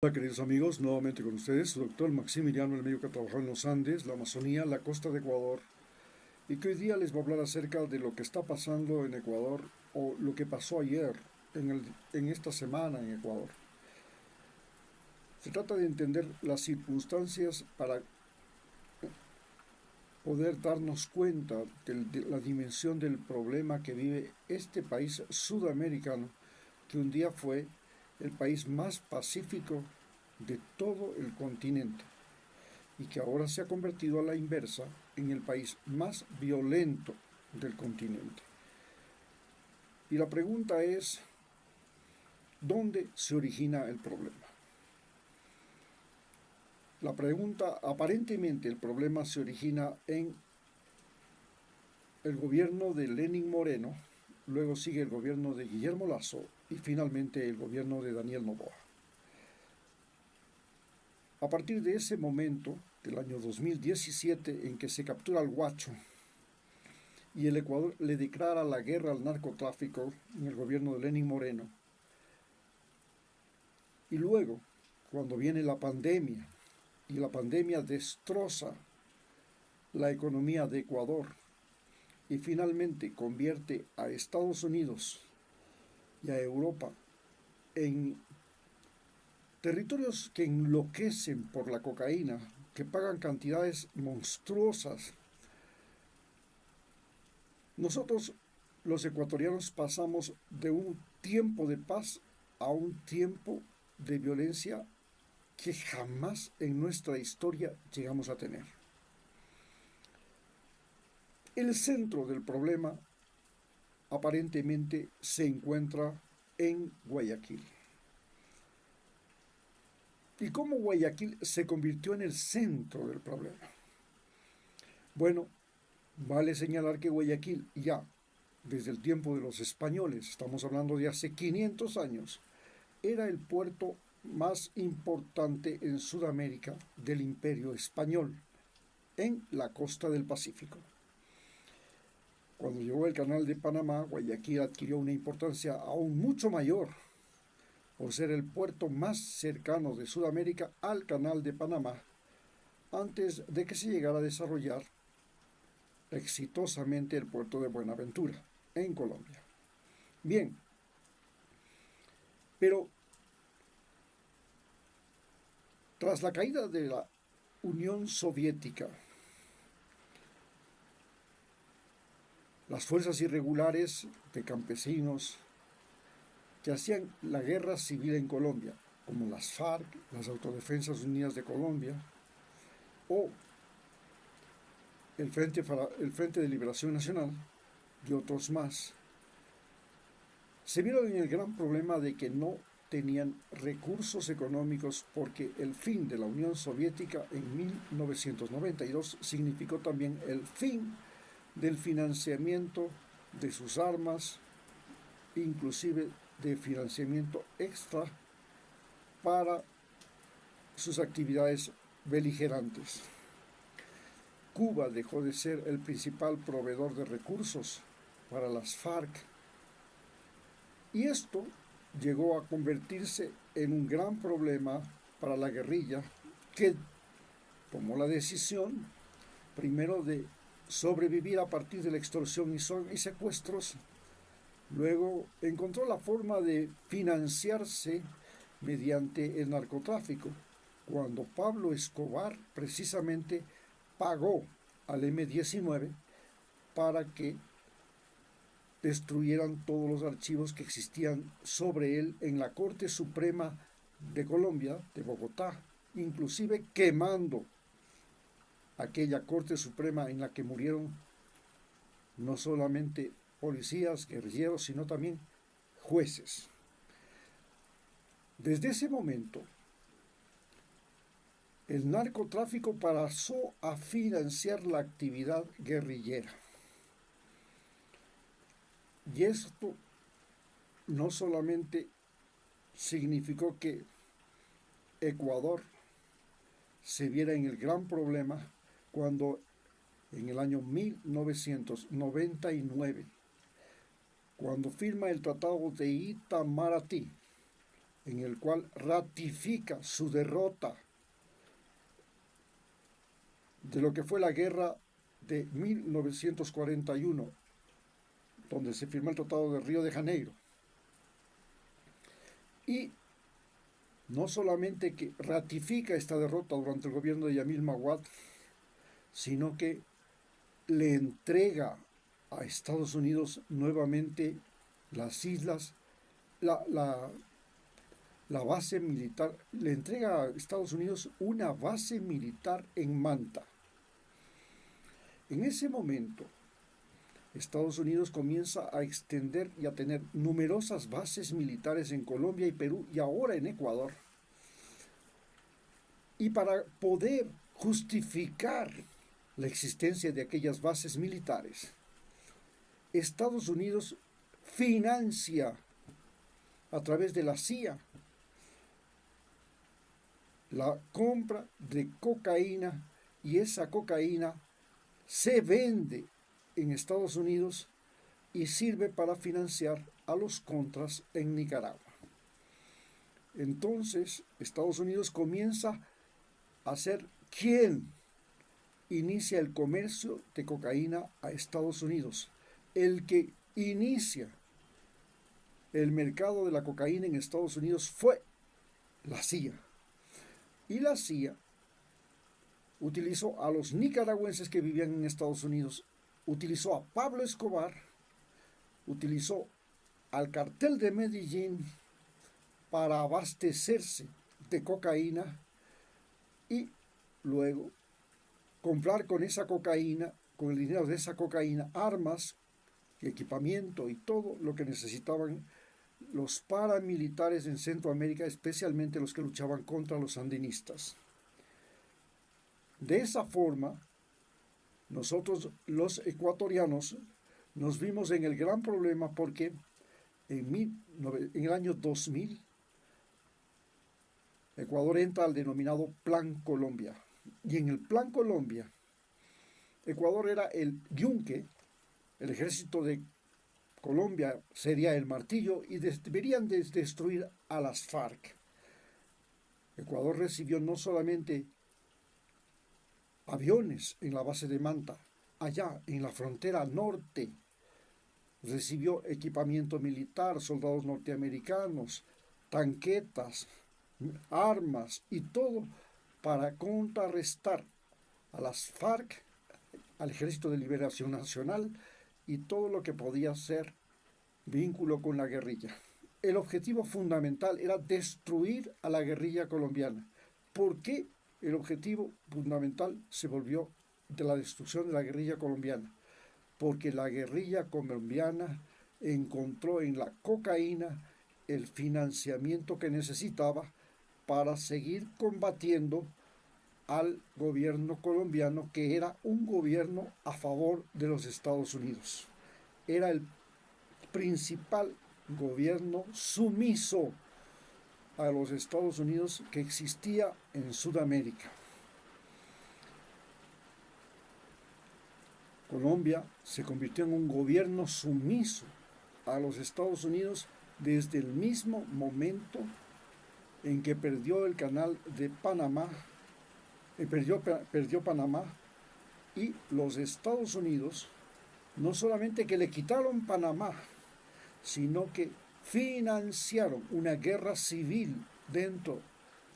Hola queridos amigos, nuevamente con ustedes, su doctor Maximiliano, el médico que trabajó en los Andes, la Amazonía, la costa de Ecuador, y que hoy día les voy a hablar acerca de lo que está pasando en Ecuador o lo que pasó ayer en esta semana en Ecuador. Se trata de entender las circunstancias para poder darnos cuenta de la dimensión del problema que vive este país sudamericano, que un día fue el país más pacífico de todo el continente y que ahora se ha convertido a la inversa en el país más violento del continente. Y la pregunta es, ¿dónde se origina el problema? La pregunta, aparentemente el problema se origina en el gobierno de Lenín Moreno, luego sigue el gobierno de Guillermo Lasso y finalmente el gobierno de Daniel Noboa. A partir de ese momento, del año 2017, en que se captura al Guacho y el Ecuador le declara la guerra al narcotráfico en el gobierno de Lenín Moreno, y luego, cuando viene la pandemia, y la pandemia destroza la economía de Ecuador y finalmente convierte a Estados Unidos y a Europa en territorios que enloquecen por la cocaína, que pagan cantidades monstruosas. Nosotros, los ecuatorianos, pasamos de un tiempo de paz a un tiempo de violencia que jamás en nuestra historia llegamos a tener. El centro del problema aparentemente se encuentra en Guayaquil. ¿Y cómo Guayaquil se convirtió en el centro del problema? Bueno, vale señalar que Guayaquil ya desde el tiempo de los españoles, estamos hablando de hace 500 años, era el puerto más importante en Sudamérica del Imperio Español, en la costa del Pacífico. Cuando llegó el Canal de Panamá, Guayaquil adquirió una importancia aún mucho mayor por ser el puerto más cercano de Sudamérica al Canal de Panamá, antes de que se llegara a desarrollar exitosamente el puerto de Buenaventura, en Colombia. Bien, pero tras la caída de la Unión Soviética, las fuerzas irregulares de campesinos que hacían la guerra civil en Colombia, como las FARC, las Autodefensas Unidas de Colombia, o el Frente de Liberación Nacional y otros más, se vieron en el gran problema de que no tenían recursos económicos porque el fin de la Unión Soviética en 1992 significó también el fin del financiamiento de sus armas, inclusive de financiamiento extra para sus actividades beligerantes. Cuba dejó de ser el principal proveedor de recursos para las FARC y esto llegó a convertirse en un gran problema para la guerrilla, que tomó la decisión primero de sobrevivir a partir de la extorsión y secuestros. Luego encontró la forma de financiarse mediante el narcotráfico, cuando Pablo Escobar precisamente pagó al M-19 para que destruyeran todos los archivos que existían sobre él en la Corte Suprema de Colombia, de Bogotá, inclusive quemando aquella Corte Suprema en la que murieron no solamente policías, guerrilleros, sino también jueces. Desde ese momento, el narcotráfico pasó a financiar la actividad guerrillera. Y esto no solamente significó que Ecuador se viera en el gran problema cuando en el año 1999, cuando firma el Tratado de Itamaraty, en el cual ratifica su derrota de lo que fue la guerra de 1941, donde se firmó el Tratado de Río de Janeiro. Y no solamente que ratifica esta derrota durante el gobierno de Yamil Maguad, sino que le entrega a Estados Unidos nuevamente las islas, la base militar, le entrega a Estados Unidos una base militar en Manta. En ese momento, Estados Unidos comienza a extender y a tener numerosas bases militares en Colombia y Perú y ahora en Ecuador. Y para poder justificar la existencia de aquellas bases militares, Estados Unidos financia a través de la CIA la compra de cocaína, y esa cocaína se vende en Estados Unidos y sirve para financiar a los contras en Nicaragua. Entonces, Estados Unidos comienza a ser quien inicia el comercio de cocaína a Estados Unidos. El que inicia el mercado de la cocaína en Estados Unidos fue la CIA. Y la CIA utilizó a los nicaragüenses que vivían en Estados Unidos, utilizó a Pablo Escobar, utilizó al cartel de Medellín para abastecerse de cocaína y luego comprar con esa cocaína, con el dinero de esa cocaína, armas y equipamiento y todo lo que necesitaban los paramilitares en Centroamérica, especialmente los que luchaban contra los sandinistas. De esa forma, nosotros los ecuatorianos nos vimos en el gran problema porque en el año 2000 Ecuador entra al denominado Plan Colombia. Y en el Plan Colombia, Ecuador era el yunque, el ejército de Colombia sería el martillo y deberían destruir a las FARC. Ecuador recibió no solamente aviones en la base de Manta, allá en la frontera norte, recibió equipamiento militar, soldados norteamericanos, tanquetas, armas y todo para contrarrestar a las FARC, al Ejército de Liberación Nacional y todo lo que podía ser vínculo con la guerrilla. El objetivo fundamental era destruir a la guerrilla colombiana. ¿Por qué el objetivo fundamental se volvió de la destrucción de la guerrilla colombiana? Porque la guerrilla colombiana encontró en la cocaína el financiamiento que necesitaba para seguir combatiendo al gobierno colombiano, que era un gobierno a favor de los Estados Unidos. Era el principal gobierno sumiso a los Estados Unidos que existía en Sudamérica. Colombia se convirtió en un gobierno sumiso a los Estados Unidos desde el mismo momento en que perdió el canal de Panamá, perdió Panamá, y los Estados Unidos no solamente que le quitaron Panamá, sino que financiaron una guerra civil dentro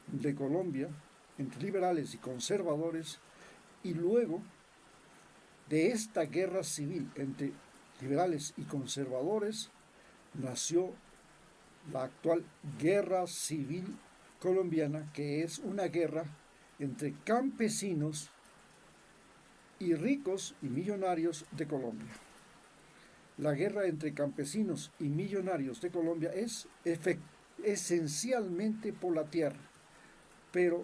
de Colombia entre liberales y conservadores, y luego de esta guerra civil entre liberales y conservadores nació la actual guerra civil colombiana, que es una guerra entre campesinos y ricos y millonarios de Colombia. La guerra entre campesinos y millonarios de Colombia es esencialmente por la tierra, pero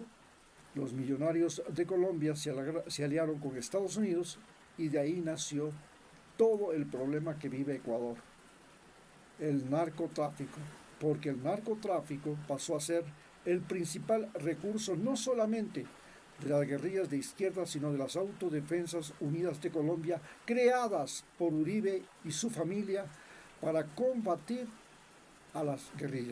los millonarios de Colombia se aliaron con Estados Unidos y de ahí nació todo el problema que vive Ecuador, el narcotráfico, porque el narcotráfico pasó a ser el principal recurso no solamente de las guerrillas de izquierda, sino de las Autodefensas Unidas de Colombia, creadas por Uribe y su familia para combatir a las guerrillas.